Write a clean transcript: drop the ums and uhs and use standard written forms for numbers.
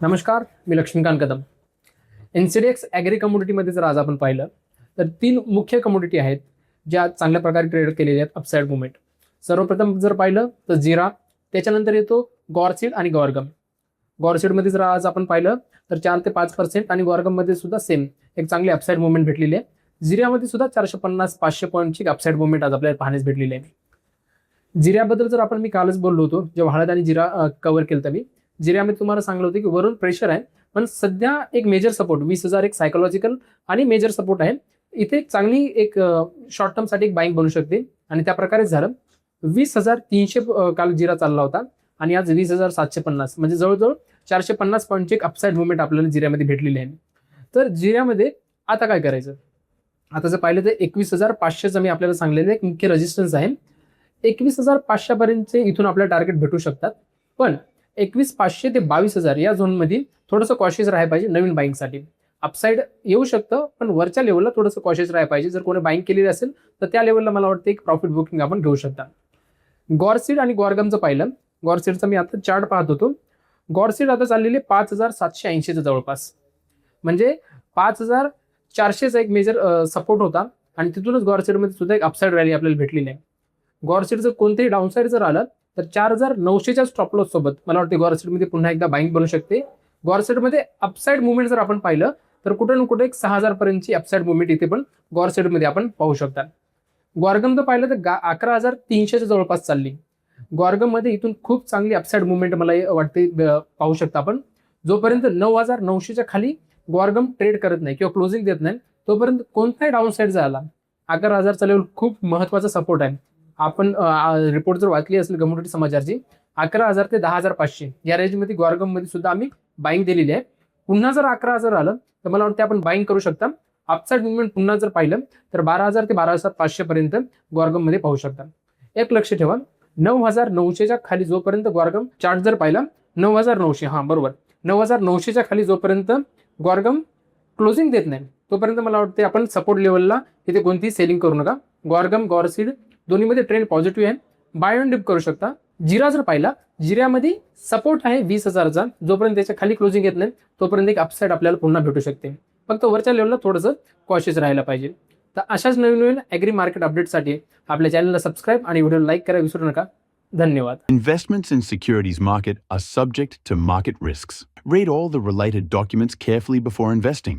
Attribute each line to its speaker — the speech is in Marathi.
Speaker 1: नमस्कार, मी लक्ष्मीकांत कदम. एनसीडीएक्स ॲग्री कमोडिटीमध्ये जर आज आपण पाहिलं तर 3 मुख्य कमोडिटी आहेत ज्या चांगल्या प्रकारे ट्रेड केलेल्या आहेत अपसाइड मुवमेंट. सर्वप्रथम जर पाहिलं तर जिरा, त्याच्यानंतर येतो गॉरसीड आणि गॉर्गम. गॉरसीडमध्ये जर आज आपण पाहिलं तर 4 ते 5% आणि गॉर्गममध्ये सुद्धा सेम एक चांगली अपसाइड मुवमेंट भेटलेली आहे. जिऱ्यामध्ये सुद्धा 450-500 पॉईंटची अपसाइड मुवमेंट आज आपल्याला पाहण्यास भेटलेली आहे. जिऱ्याबद्दल जर आपण मी कालच बोललो होतो, जेव्हा हळद आणि जिरा कव्हर केलं मी जिऱ्यामध्ये तुम्हाला सांगलं होतं की वरून प्रेशर आहे, पण सध्या एक मेजर सपोर्ट 20,000 एक सायकोलॉजिकल आणि मेजर सपोर्ट आहे. इथे चांगली एक शॉर्ट टर्मसाठी एक बाईंग बनू शकते आणि त्या प्रकारे झालं. 20,300 काल जिरा चालला होता आणि आज 20,750 म्हणजे जवळजवळ 450 पॉईंटची एक अपसाइड मुवमेंट आपल्याला जिऱ्यामध्ये भेटलेली आहे. तर जिऱ्यामध्ये आता काय करायचं? आता जर पाहिलं तर 21,500चं मी आपल्याला सांगलेलं एक मुख्य रेजिस्टन्स आहे. 21,500 पर्यंतचे इथून आपल्याला टार्गेट भेटू शकतात, पण 21,500 ते 22,000 या झोनमध्ये थोडंसं कॉशियस राहायला पाहिजे नवीन बाईंगसाठी. अपसाइड येऊ शकतं, पण वरच्या लेवलला थोडंसं कॉशियस राहायला पाहिजे. जर कोणी बाईंग केलेली असेल तर त्या लेवलला मला वाटतं एक प्रॉफिट बुकिंग आपण घेऊ शकता. गॉरसीड आणि गॉर्गमचं पाहिलं, गॉरसीडचा मी आता चार्ट पाहत होतो. गॉरसीड आता चाललेली 5,780च्या जवळपास, म्हणजे 5,400चा एक मेजर सपोर्ट होता आणि तिथूनच गॉरसीडमध्ये सुद्धा एक अपसाइड रॅली आपल्याला भेटलेली आहे. गॉरसीडचं कोणतेही डाऊनसाईड जर आलं तर 4,900च्या स्टॉप लॉस सोबत मला वाटते गॉरसीडमध्ये पुन्हा एकदा बाईंग बनू शकते. गॉरसीडमध्ये अपसाइड मुवमेंट जर आपण पाहिलं तर कुठे ना कुठे एक 6,000 पर्यंतची अपसाइड मुवमेंट इथे पण गॉरसीडमध्ये आपण पाहू शकता. गॉर्गम जर पाहिलं तर 11,300च्या जवळपास चालली. गॉर्गममध्ये इथून खूप चांगली अपसाइड मुवमेंट मला वाटते पाहू शकता आपण. जोपर्यंत 9,900च्या खाली गॉर्गम ट्रेड करत नाही किंवा क्लोजिंग देत नाही तोपर्यंत कोणताही डाऊनसाईड झाला 11,000चा लेवल खूप महत्वाचा सपोर्ट आहे. आपण रिपोर्ट जर वाचली असेल कम्युनिटी समाचारची, 11,000 ते 10,500 या रेंजमध्ये गॉर्गममध्ये सुद्धा आम्ही बाईंग दिलेली आहे. पुन्हा जर 11,000 आलं तर मला वाटतं आपण बाईंग करू शकता. अपसाइड मुवमेंट पुन्हा जर पाहिलं तर 12,000 ते 12,500 पर्यंत गॉर्गममध्ये पाहू शकता. एक लक्ष ठेवा, 9,900च्या खाली जोपर्यंत गॉर्गम चार्ट जर पाहिला 9,900, हां बरोबर, 9,900च्या खाली जोपर्यंत गॉर्गम क्लोजिंग देत नाही तोपर्यंत मला वाटते आपण सपोर्ट लेवलला इथे कोणतीही सेलिंग करू नका. गॉर्गम गॉरसीड दोन्हीमध्ये ट्रेंड पॉझिटिव्ह आहे, बाय ऑन डिप करू शकता. जिरा जर पाहिला, जिऱ्यामध्ये सपोर्ट आहे 20,000चा, जोपर्यंत त्याच्या खाली क्लोजिंग येत नाही तोपर्यंत एक अपसाइड आपल्याला पुन्हा भेटू शकते. फक्त वरच्या लेवलला थोडंसं कॉशियस राहायला पाहिजे. तर अशाच नवीन नवीन ॲग्री मार्केट अपडेटसाठी आपल्या चॅनलला सबस्क्राईब आणि व्हिडिओ लाईक करायला विसरू नका. धन्यवाद.
Speaker 2: Investments in securities market are subject to market risks. Read all the related documents carefully before investing.